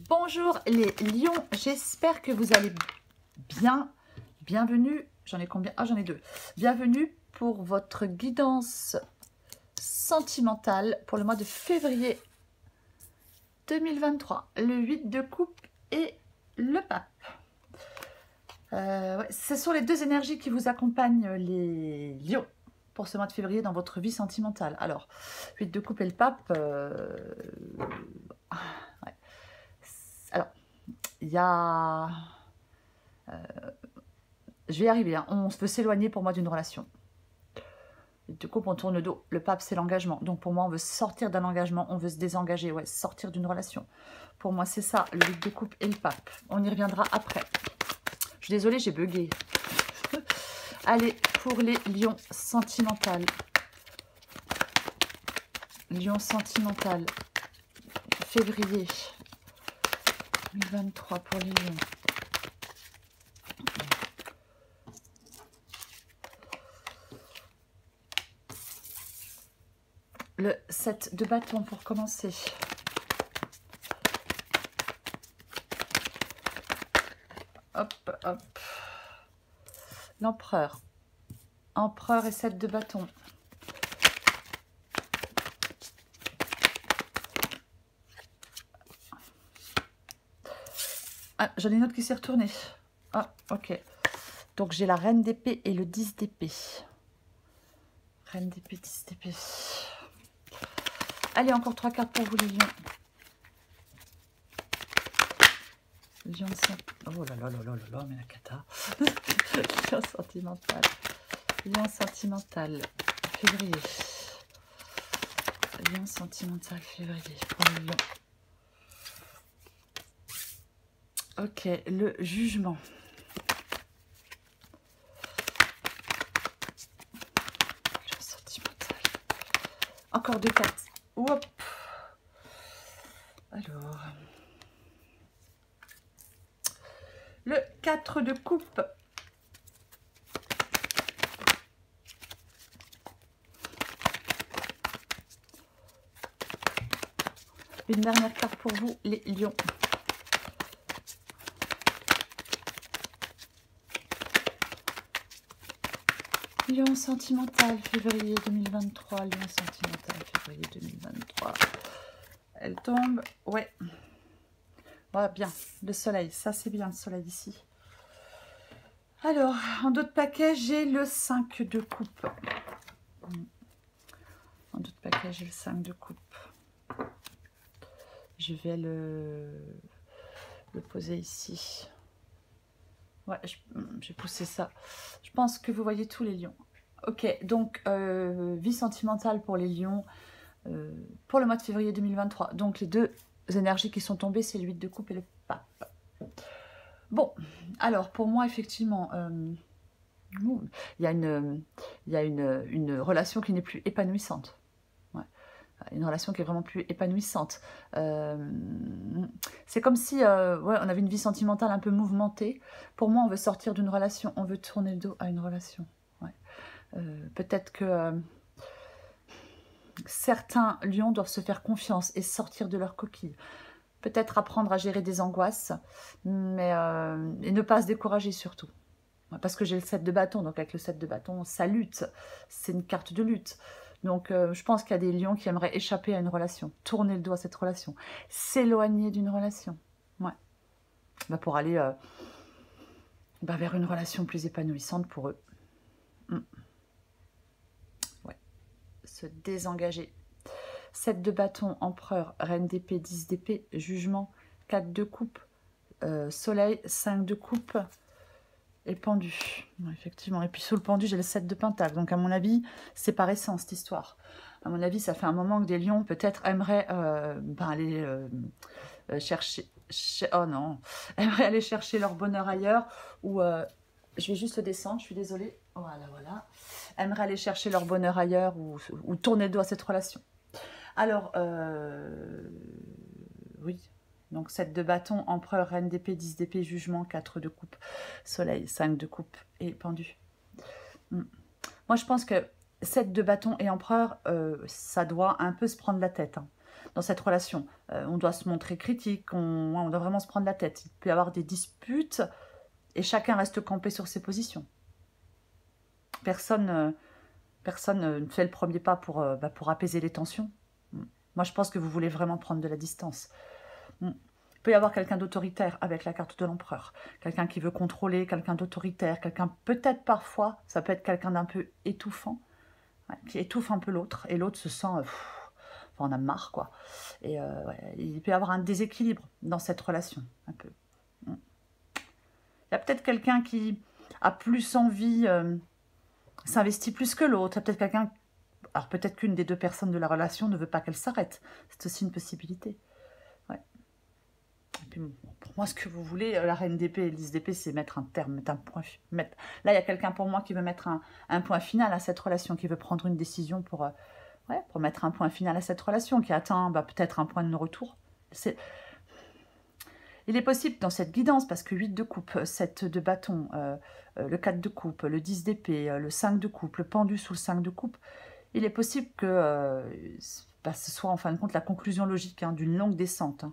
Bonjour les lions, j'espère que vous allez bien. Bienvenue, j'en ai combien? Ah, j'en ai deux. Bienvenue pour votre guidance sentimentale pour le mois de février 2023. Le 8 de coupe et le pape. Ouais, ce sont les deux énergies qui vous accompagnent, les lions, pour ce mois de février dans votre vie sentimentale. Alors, 8 de coupe et le pape... ouais. Alors, il y a... je vais y arriver, hein. On veut s'éloigner pour moi d'une relation. Du coup, on tourne le dos. Le pape, c'est l'engagement. Donc pour moi, on veut sortir d'un engagement, on veut se désengager, ouais, sortir d'une relation. Pour moi, c'est ça, le 8 de coupe et le pape. On y reviendra après. Je suis désolée, j'ai bugué. Allez, pour les lions sentimentales. Lions sentimentales. Février 2023 pour les lions. Le 7 de bâton pour commencer. Hop, hop. L'empereur. Empereur et 7 de bâton. Ah, j'en ai une autre qui s'est retournée. Ah, ok. Donc j'ai la reine d'épée et le 10 d'épée. Reine d'épée, 10 d'épée. Allez, encore 3 cartes pour vous les lions. Lion oh là là là là là là, mais la cata. Lion sentimental. Lion sentimental. Février. Lion sentimental, février. Pour les lions. Ok, le jugement. Lion sentimental. Encore 2 cartes. Hop. Alors. Le 4 de coupe. Une dernière carte pour vous, les lions. Lion sentimental, février 2023. Lion sentimental, février 2023. Elle tombe. Ouais. Ouais, bien. Le soleil. Ça, c'est bien, le soleil ici. Alors, en d'autres paquets, j'ai le 5 de coupe. En d'autres paquets, j'ai le 5 de coupe. Je vais le poser ici. Ouais, j'ai poussé ça. Je pense que vous voyez tous les lions. Ok, donc vie sentimentale pour les lions pour le mois de février 2023. Donc les deux énergies qui sont tombées, c'est le 8 de coupe et le pape. Bon, alors pour moi, effectivement, il y a une relation qui n'est plus épanouissante. Une relation qui est vraiment plus épanouissante. C'est comme si ouais, on avait une vie sentimentale un peu mouvementée. Pour moi, on veut sortir d'une relation, on veut tourner le dos à une relation. Ouais. Peut-être que certains lions doivent se faire confiance et sortir de leur coquille. Peut-être apprendre à gérer des angoisses, mais et ne pas se décourager surtout. Parce que j'ai le 7 de bâton, donc avec le 7 de bâton, ça lutte. C'est une carte de lutte. Donc, je pense qu'il y a des lions qui aimeraient échapper à une relation, tourner le dos à cette relation, s'éloigner d'une relation. Ouais. Bah, pour aller vers une relation plus épanouissante pour eux. Ouais. Se désengager. 7 de bâton, empereur, reine d'épée, 10 d'épée, jugement, 4 de coupe, soleil, 5 de coupe et pendu. Ouais, effectivement. Et puis sous le pendu, j'ai le 7 de pentacle. Donc à mon avis, c'est pas récent cette histoire. À mon avis, ça fait un moment que des lions peut-être aimeraient aller chercher... Oh non, aimeraient aller chercher leur bonheur ailleurs. Ou je vais juste le descendre, je suis désolée. Voilà, voilà. Aimeraient aller chercher leur bonheur ailleurs ou tourner le dos à cette relation. Alors, oui. Donc 7 de bâton, empereur, reine d'épée, 10 d'épée, jugement, 4 de coupe, soleil, 5 de coupe et pendu. Moi, je pense que 7 de bâton et empereur, ça doit un peu se prendre la tête. Hein. dans cette relation. On doit se montrer critique, on doit vraiment se prendre la tête. Il peut y avoir des disputes et chacun reste campé sur ses positions. Personne ne fait le premier pas pour apaiser les tensions. Moi, je pense que vous voulez vraiment prendre de la distance. Il peut y avoir quelqu'un d'autoritaire avec la carte de l'empereur. Quelqu'un qui veut contrôler, quelqu'un d'autoritaire, quelqu'un peut-être parfois, ça peut être quelqu'un d'un peu étouffant, qui étouffe un peu l'autre, et l'autre se sent... on en a marre, quoi. Et il peut y avoir un déséquilibre dans cette relation, un peu. Il y a peut-être quelqu'un qui a plus envie, s'investit plus que l'autre. Il y a peut-être quelqu'un... Alors peut-être qu'une des deux personnes de la relation ne veut pas qu'elle s'arrête. C'est aussi une possibilité. Ouais. Et puis, pour moi, ce que vous voulez, la reine d'épée et l'Is d'épée, c'est mettre un terme, mettre un point. Là, il y a quelqu'un pour moi qui veut mettre un point final à cette relation, qui veut prendre une décision pour mettre un point final à cette relation, qui atteint peut-être un point de non-retour. Il est possible dans cette guidance, parce que 8 de coupe, 7 de bâton, le 4 de coupe, le 10 d'épée, le 5 de coupe, le pendu sous le 5 de coupe, il est possible que ce soit en fin de compte la conclusion logique d'une longue descente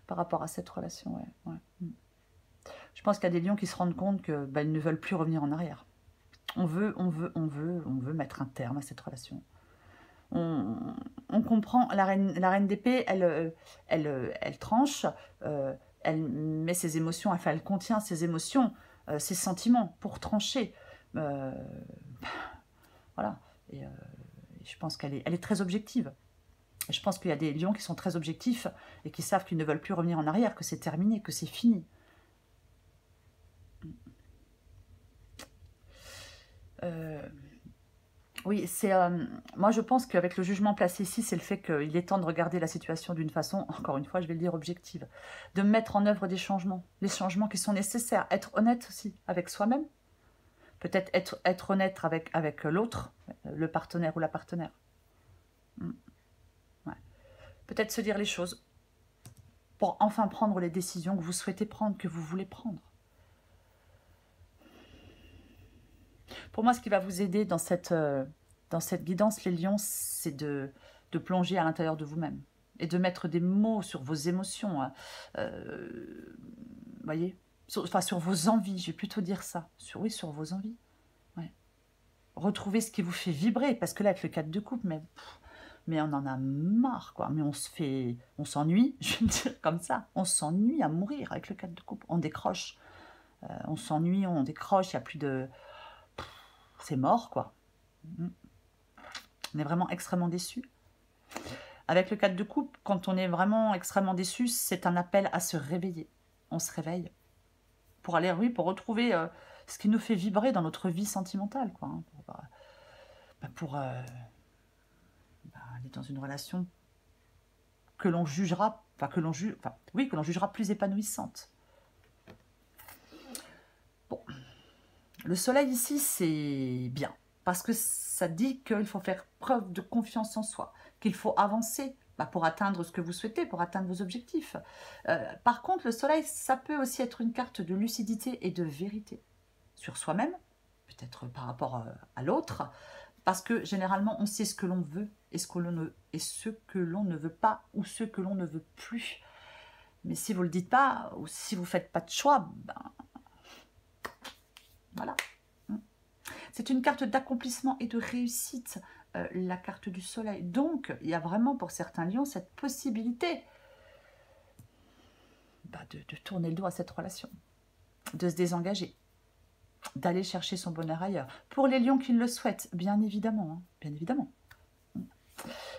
par rapport à cette relation. Ouais. Je pense qu'il y a des lions qui se rendent compte qu'ils ne veulent plus revenir en arrière. On veut mettre un terme à cette relation. On comprend, la reine d'épée, elle tranche, elle met ses émotions, enfin elle contient ses émotions, ses sentiments pour trancher. Voilà. Et je pense qu'elle est très objective. Et je pense qu'il y a des lions qui sont très objectifs et qui savent qu'ils ne veulent plus revenir en arrière, que c'est terminé, que c'est fini. Oui, c'est moi je pense qu'avec le jugement placé ici, c'est le fait qu'il est temps de regarder la situation d'une façon, encore une fois, je vais le dire, objective. De mettre en œuvre des changements, les changements qui sont nécessaires. Être honnête aussi avec soi-même. Peut-être être honnête avec l'autre, le partenaire ou la partenaire. Ouais. Peut-être se dire les choses pour enfin prendre les décisions que vous souhaitez prendre, que vous voulez prendre. Pour moi, ce qui va vous aider dans cette guidance, les lions, c'est de plonger à l'intérieur de vous-même et de mettre des mots sur vos émotions. Voyez, sur vos envies, je vais plutôt dire ça. Sur vos envies. Ouais. Retrouver ce qui vous fait vibrer, parce que là, avec le 4 de coupe, mais on en a marre, quoi. Mais on s'ennuie, je vais dire comme ça. On s'ennuie à mourir avec le 4 de coupe. On décroche. On s'ennuie, on décroche, il n'y a plus de... C'est mort, quoi. On est vraiment extrêmement déçu. Avec le 4 de coupe, quand on est vraiment extrêmement déçu, c'est un appel à se réveiller. On se réveille pour aller, pour retrouver ce qui nous fait vibrer dans notre vie sentimentale, quoi. Pour aller dans une relation que l'on jugera, que l'on jugera plus épanouissante. Bon, le soleil ici, c'est bien. Parce que ça dit qu'il faut faire preuve de confiance en soi, qu'il faut avancer pour atteindre ce que vous souhaitez, pour atteindre vos objectifs. Par contre, le soleil, ça peut aussi être une carte de lucidité et de vérité sur soi-même, peut-être par rapport à l'autre, parce que généralement, on sait ce que l'on veut et ce que l'on ne veut pas ou ce que l'on ne veut plus. Mais si vous ne le dites pas, ou si vous ne faites pas de choix, voilà. C'est une carte d'accomplissement et de réussite, la carte du soleil. Donc, il y a vraiment pour certains lions cette possibilité de tourner le dos à cette relation, de se désengager, d'aller chercher son bonheur ailleurs. Pour les lions qui le souhaitent, bien évidemment. Bien évidemment.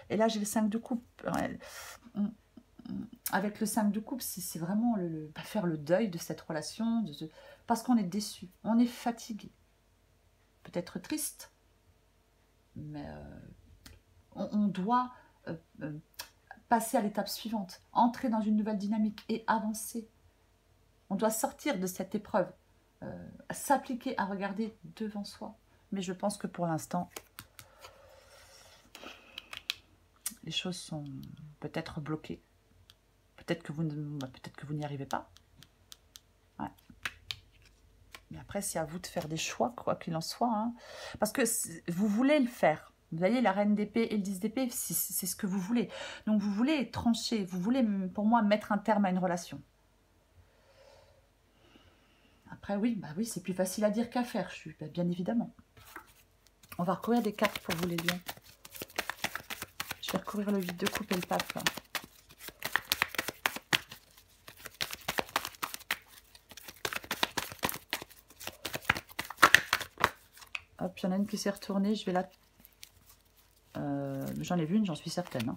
Et là, j'ai le 5 de coupe. Avec le 5 de coupe, c'est vraiment faire le deuil de cette relation, parce qu'on est déçu, on est fatigué. Peut-être triste, mais on doit passer à l'étape suivante, entrer dans une nouvelle dynamique et avancer. On doit sortir de cette épreuve, s'appliquer à regarder devant soi. Mais je pense que pour l'instant, les choses sont peut-être bloquées. Peut-être que vous n'y arrivez pas. Ouais. Mais après, c'est à vous de faire des choix, quoi qu'il en soit. Parce que vous voulez le faire. Vous voyez, la reine d'épée et le 10 d'épée, c'est ce que vous voulez. Donc, vous voulez trancher, vous voulez, pour moi, mettre un terme à une relation. Après, oui, bah oui, c'est plus facile à dire qu'à faire, bien évidemment. On va recouvrir des cartes pour vous, les lions. Je vais recouvrir le 8 de coupe et le pape. Hop, il y en a une qui s'est retournée, je vais la... J'en ai vu une, j'en suis certaine. Hein.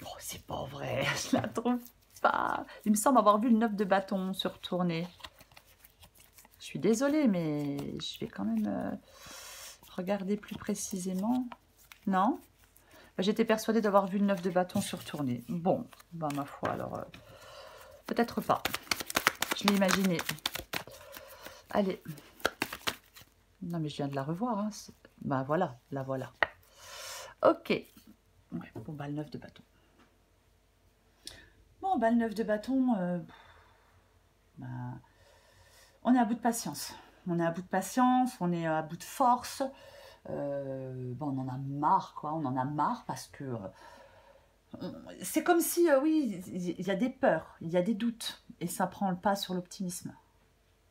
Oh, c'est pas vrai, je la trouve pas. Il me semble avoir vu le 9 de bâton se retourner. Je suis désolée, mais je vais quand même regarder plus précisément. Non? J'étais persuadée d'avoir vu le 9 de bâton se retourner. Bon, ben ma foi, alors... peut-être pas. Je l'ai imaginé. Allez. Non, mais je viens de la revoir. Hein. Ben voilà, la voilà. Ok. Ouais, bon, bah le 9 de bâton. Bon, bah le 9 de bâton, on est à bout de patience. On est à bout de patience, on est à bout de force. Bon, on en a marre, quoi. On en a marre parce que... c'est comme si, oui, il y a des peurs, il y a des doutes. Et ça prend le pas sur l'optimisme.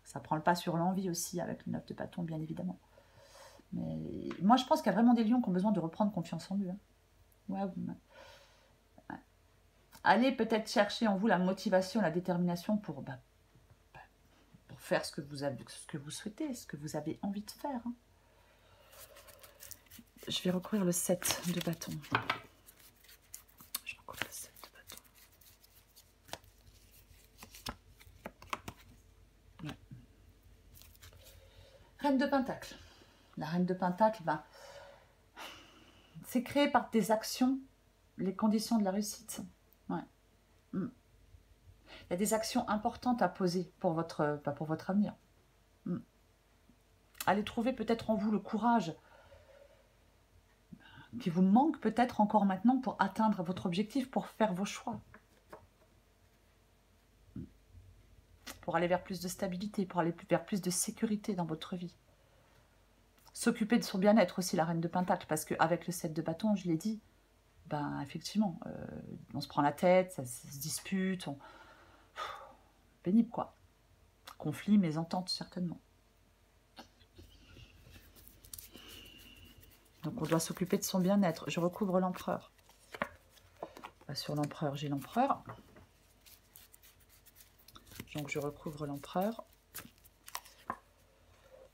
Ça prend le pas sur l'envie aussi, avec le 9 de bâton, bien évidemment. Mais moi, je pense qu'il y a vraiment des lions qui ont besoin de reprendre confiance en eux. Hein. Ouais, ouais. Allez peut-être chercher en vous la motivation, la détermination pour faire ce que vous souhaitez, ce que vous avez envie de faire. Hein. Je vais recouvrir le 7 de bâton. Je vais recouvrir le 7 de bâton. Ouais. Reine de Pentacle. La Reine de Pentacle, ben, c'est créé par des actions, les conditions de la réussite. Ouais. Il y a des actions importantes à poser pour votre avenir. Allez trouver peut-être en vous le courage qui vous manque peut-être encore maintenant pour atteindre votre objectif, pour faire vos choix. Pour aller vers plus de stabilité, pour aller vers plus de sécurité dans votre vie. S'occuper de son bien-être aussi, la Reine de Pentacle, parce qu'avec le 7 de bâton, je l'ai dit, ben effectivement, on se prend la tête, ça se dispute, pénible quoi. Conflit, mésentente certainement. Donc on doit s'occuper de son bien-être. Je recouvre l'empereur. Sur l'empereur, j'ai l'empereur. Donc je recouvre l'empereur.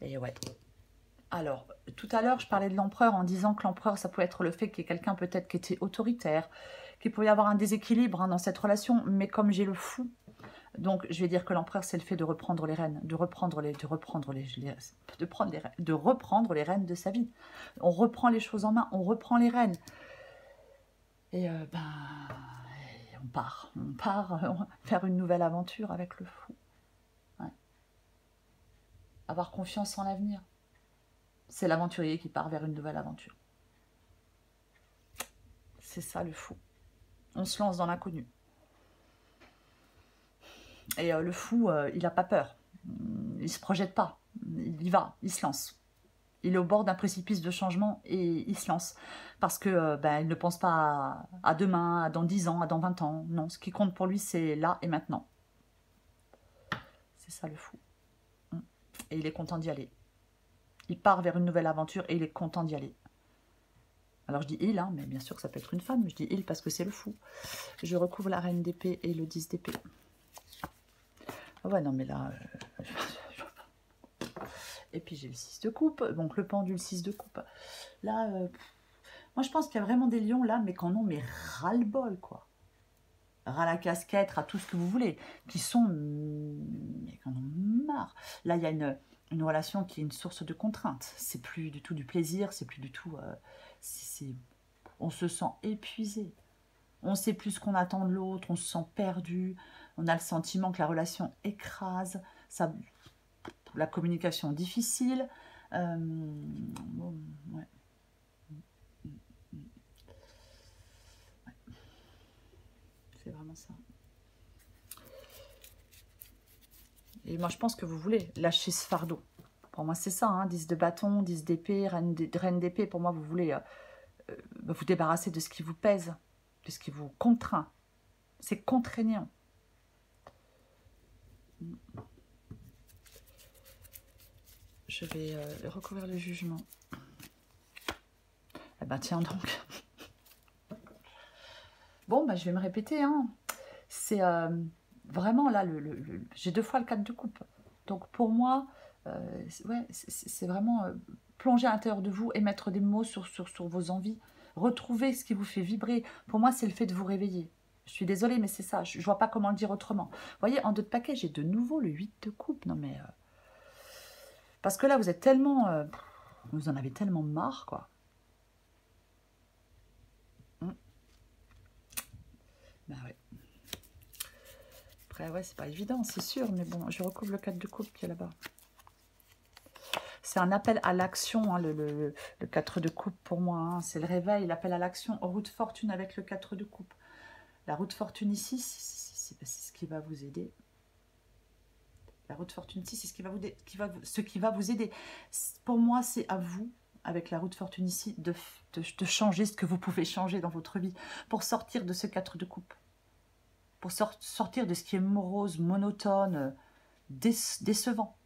Et ouais. Alors, tout à l'heure, je parlais de l'empereur en disant que l'empereur, ça pouvait être le fait qu'il y ait quelqu'un peut-être qui était autoritaire, qu'il pouvait y avoir un déséquilibre hein, dans cette relation, mais comme j'ai le fou, donc je vais dire que l'empereur, c'est le fait de reprendre les rênes, de reprendre les rênes de sa vie. On reprend les choses en main, on reprend les rênes. Et on part faire une nouvelle aventure avec le fou. Ouais. Avoir confiance en l'avenir. C'est l'aventurier qui part vers une nouvelle aventure. C'est ça le fou. On se lance dans l'inconnu. Et le fou, il n'a pas peur. Il ne se projette pas. Il y va, il se lance. Il est au bord d'un précipice de changement et il se lance. Parce que il ne pense pas à demain, à dans 10 ans, à dans 20 ans. Non, ce qui compte pour lui, c'est là et maintenant. C'est ça le fou. Et il est content d'y aller. Il part vers une nouvelle aventure et il est content d'y aller. Alors je dis il, hein, mais bien sûr que ça peut être une femme. Mais je dis il parce que c'est le fou. Je recouvre la reine d'épée et le 10 d'épée. Oh ouais, non mais là... Et puis j'ai le 6 de coupe. Donc le pendule 6 de coupe. Là, moi je pense qu'il y a vraiment des lions là, mais qu'en ont mais ras-le-bol quoi. Ras la casquette, ras tout ce que vous voulez. Qui sont... mais qu'en ont marre. Là il y a une relation qui est une source de contrainte. C'est plus du tout du plaisir, c'est plus du tout... on se sent épuisé. On ne sait plus ce qu'on attend de l'autre, on se sent perdu. On a le sentiment que la relation écrase. Ça, la communication difficile. Bon, ouais. Ouais. C'est vraiment ça. Et moi, je pense que vous voulez lâcher ce fardeau. Pour moi, c'est ça, hein, 10 de bâton, 10 d'épée, reine d'épée. Pour moi, vous voulez vous débarrasser de ce qui vous pèse, de ce qui vous contraint. C'est contraignant. Je vais recouvrir le jugement. Eh ben tiens donc. Bon, bah, je vais me répéter. Hein. C'est vraiment là, j'ai 2 fois le 4 de coupe. Donc pour moi, ouais, c'est vraiment plonger à l'intérieur de vous et mettre des mots sur vos envies. Retrouver ce qui vous fait vibrer. Pour moi, c'est le fait de vous réveiller. Je suis désolée, mais c'est ça. Je ne vois pas comment le dire autrement. Vous voyez, en 2 de paquet, j'ai de nouveau le 8 de coupe. Non mais... parce que là, vous êtes tellement... vous en avez tellement marre, quoi. Ben ouais. Après, ouais, c'est pas évident, c'est sûr. Mais bon, je recouvre le 4 de coupe qui est là-bas. C'est un appel à l'action, hein, le 4 de coupe pour moi. Hein. C'est le réveil, l'appel à l'action. Route fortune avec le 4 de coupe. La route fortune ici, c'est ce qui va vous aider. La route fortune ici, c'est ce qui va vous aider. Pour moi, c'est à vous, avec la route fortune ici, de changer ce que vous pouvez changer dans votre vie. Pour sortir de ce 4 de coupe. Pour sortir de ce qui est morose, monotone, décevant.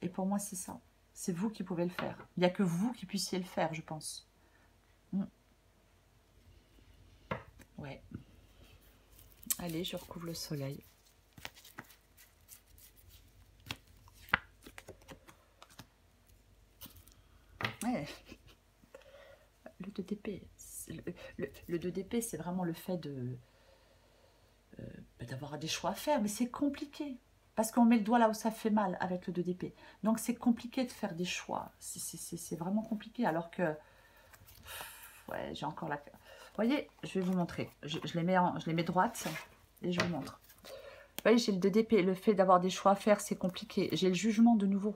Et pour moi, c'est ça. C'est vous qui pouvez le faire. Il n'y a que vous qui puissiez le faire, je pense. Ouais. Allez, je recouvre le soleil. Ouais. Le 2 d'épée. Le 2 d'épée, c'est vraiment le fait d'avoir des choix à faire. Mais c'est compliqué. Parce qu'on met le doigt là où ça fait mal avec le 2 d'épée. Donc c'est compliqué de faire des choix. C'est vraiment compliqué. Alors que... ouais, j'ai encore la... Vous voyez, je vais vous montrer. Je les mets droites et je vous montre. Vous voyez, j'ai le 2 d'épée. Le fait d'avoir des choix à faire, c'est compliqué. J'ai le jugement de nouveau.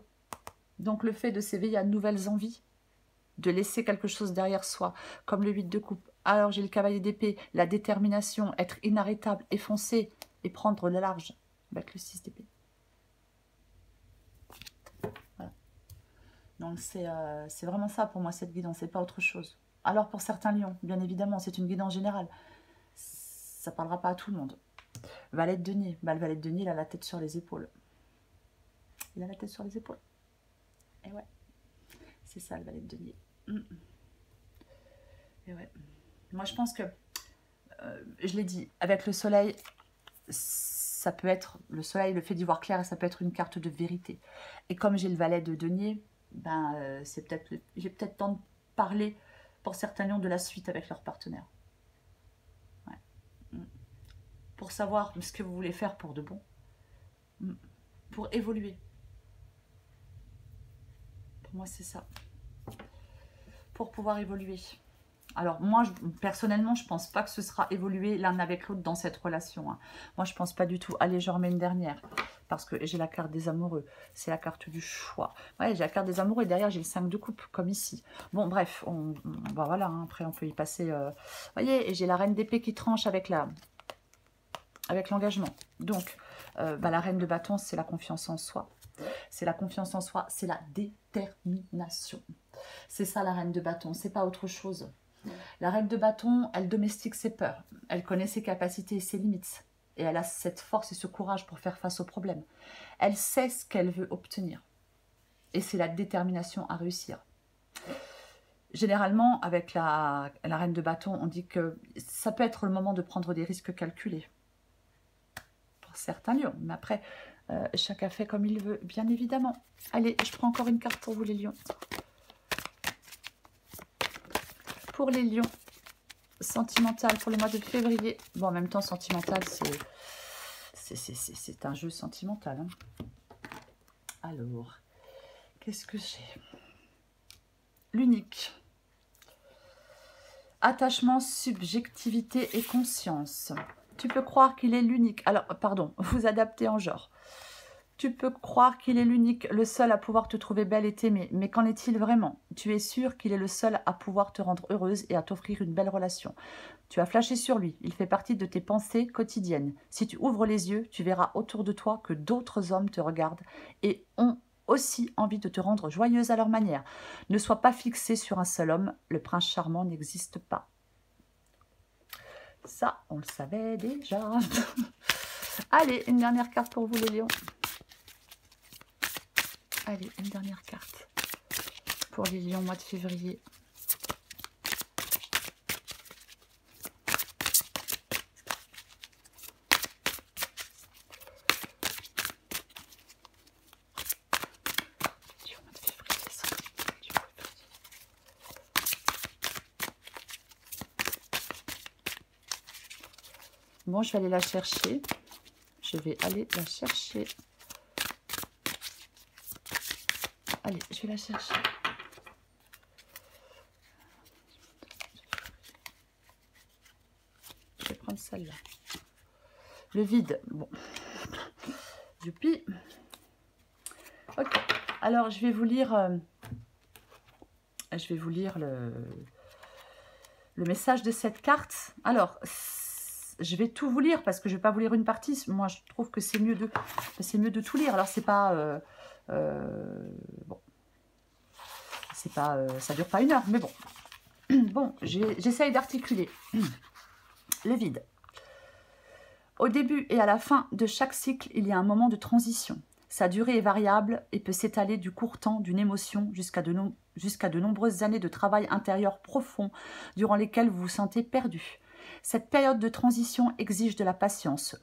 Donc le fait de s'éveiller à de nouvelles envies, de laisser quelque chose derrière soi, comme le 8 de coupe. Alors j'ai le cavalier d'épée, la détermination, être inarrêtable, effoncer et prendre le large avec le 6 d'épée. Voilà. Donc c'est vraiment ça pour moi cette guidance, c'est pas autre chose. Alors pour certains lions, bien évidemment, c'est une guidance générale. Ça parlera pas à tout le monde. Valet de denier, bah, le valet de denier, il a la tête sur les épaules. Il a la tête sur les épaules. Et ouais, c'est ça le valet de denier. Et ouais. Moi je pense que, je l'ai dit, avec le soleil, ça peut être, le soleil, le fait d'y voir clair, ça peut être une carte de vérité. Et comme j'ai le valet de denier, ben, j'ai peut-être temps de parler pour certains lions de la suite avec leur partenaire. Ouais. Pour savoir ce que vous voulez faire pour de bon. Pour évoluer. Pour moi, c'est ça. Pour pouvoir évoluer. Alors, moi, personnellement, je ne pense pas que ce sera évoluer l'un avec l'autre dans cette relation. Hein. Moi, je ne pense pas du tout. Allez, je remets une dernière. Parce que j'ai la carte des amoureux. C'est la carte du choix. Ouais, j'ai la carte des amoureux et derrière, j'ai le 5 de coupe, comme ici. Bon, bref, bah, voilà. Hein, après, on peut y passer. Vous voyez, et j'ai la reine d'épée qui tranche avec l'engagement. Donc, bah, la reine de bâton, c'est la confiance en soi. C'est la confiance en soi, c'est la détermination. C'est ça la reine de bâton, c'est pas autre chose. La reine de bâton, elle domestique ses peurs. Elle connaît ses capacités et ses limites. Et elle a cette force et ce courage pour faire face aux problèmes. Elle sait ce qu'elle veut obtenir. Et c'est la détermination à réussir. Généralement, avec la reine de bâton, on dit que ça peut être le moment de prendre des risques calculés. Pour certains lions. Mais après, chacun fait comme il veut, bien évidemment. Allez, je prends encore une carte pour vous les lions. Pour les lions, sentimental pour le mois de février. Bon, en même temps, sentimental, c'est un jeu sentimental. Hein. Alors, qu'est-ce que j'ai? L'unique. Attachement, subjectivité et conscience. Tu peux croire qu'il est l'unique. Alors, pardon, vous adaptez en genre. Tu peux croire qu'il est l'unique, le seul à pouvoir te trouver belle et t'aimer. Mais qu'en est-il vraiment? Tu es sûr qu'il est le seul à pouvoir te rendre heureuse et à t'offrir une belle relation. Tu as flashé sur lui. Il fait partie de tes pensées quotidiennes. Si tu ouvres les yeux, tu verras autour de toi que d'autres hommes te regardent et ont aussi envie de te rendre joyeuse à leur manière. Ne sois pas fixé sur un seul homme, le prince charmant n'existe pas. Ça, on le savait déjà. Allez, une dernière carte pour vous les lions. Allez, une dernière carte pour les lions, mois de février. Bon, je vais aller la chercher. Je vais aller la chercher. Allez, je vais la chercher. Je vais prendre celle-là. Le vide. Bon. Youpi. Ok. Alors, je vais vous lire le message de cette carte. Alors, je vais tout vous lire parce que je ne vais pas vous lire une partie. Moi, je trouve que c'est mieux de tout lire. Alors, c'est pas... bon. C'est pas... ça dure pas 1 heure, mais bon. Bon, j'essaye d'articuler. Le vide. Au début et à la fin de chaque cycle, il y a un moment de transition. Sa durée est variable et peut s'étaler du court temps d'une émotion jusqu'à de nombreuses années de travail intérieur profond durant lesquelles vous vous sentez perdu. Cette période de transition exige de la patience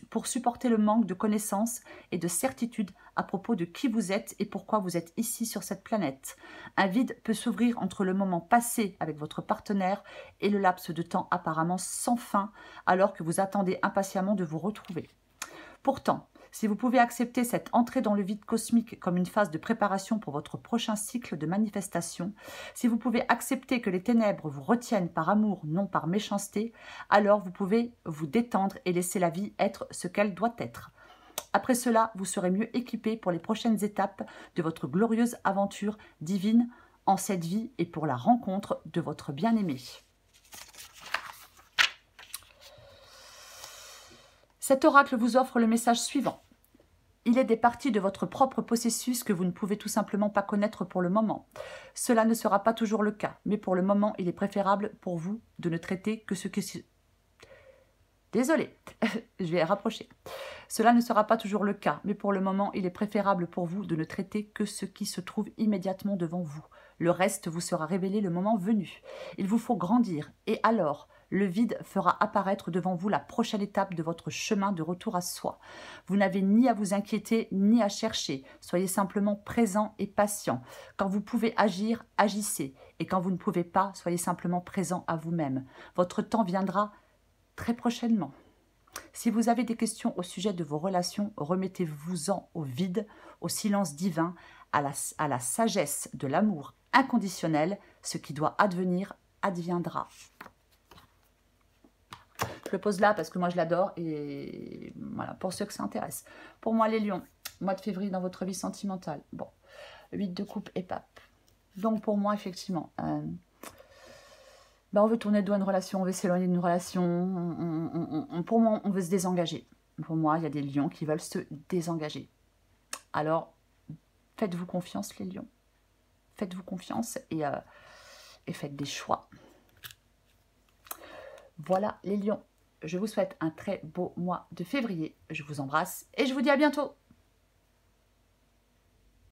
pour supporter le manque de connaissances et de certitude à propos de qui vous êtes et pourquoi vous êtes ici sur cette planète. Un vide peut s'ouvrir entre le moment passé avec votre partenaire et le laps de temps apparemment sans fin alors que vous attendez impatiemment de vous retrouver. Pourtant, si vous pouvez accepter cette entrée dans le vide cosmique comme une phase de préparation pour votre prochain cycle de manifestation, si vous pouvez accepter que les ténèbres vous retiennent par amour, non par méchanceté, alors vous pouvez vous détendre et laisser la vie être ce qu'elle doit être. Après cela, vous serez mieux équipé pour les prochaines étapes de votre glorieuse aventure divine en cette vie et pour la rencontre de votre bien-aimé. Cet oracle vous offre le message suivant. Il est des parties de votre propre processus que vous ne pouvez tout simplement pas connaître pour le moment. Cela ne sera pas toujours le cas, mais pour le moment, il est préférable pour vous de ne traiter que ce qui... Désolée, je vais rapprocher. Cela ne sera pas toujours le cas, mais pour le moment, il est préférable pour vous de ne traiter que ce qui se trouve immédiatement devant vous. Le reste vous sera révélé le moment venu. Il vous faut grandir, et alors... le vide fera apparaître devant vous la prochaine étape de votre chemin de retour à soi. Vous n'avez ni à vous inquiéter, ni à chercher. Soyez simplement présent et patient. Quand vous pouvez agir, agissez. Et quand vous ne pouvez pas, soyez simplement présent à vous-même. Votre temps viendra très prochainement. Si vous avez des questions au sujet de vos relations, remettez-vous-en au vide, au silence divin, à la sagesse de l'amour inconditionnel. Ce qui doit advenir, adviendra. Je le pose là parce que moi je l'adore et voilà, pour ceux que ça intéresse. Pour moi les lions, mois de février dans votre vie sentimentale. Bon, 8 de coupe et pape. Donc pour moi effectivement, on veut tourner le dos à une relation, on veut s'éloigner d'une relation, pour moi on veut se désengager. Pour moi il y a des lions qui veulent se désengager. Alors faites-vous confiance les lions. Faites-vous confiance et faites des choix. Voilà les lions. Je vous souhaite un très beau mois de février. Je vous embrasse et je vous dis à bientôt.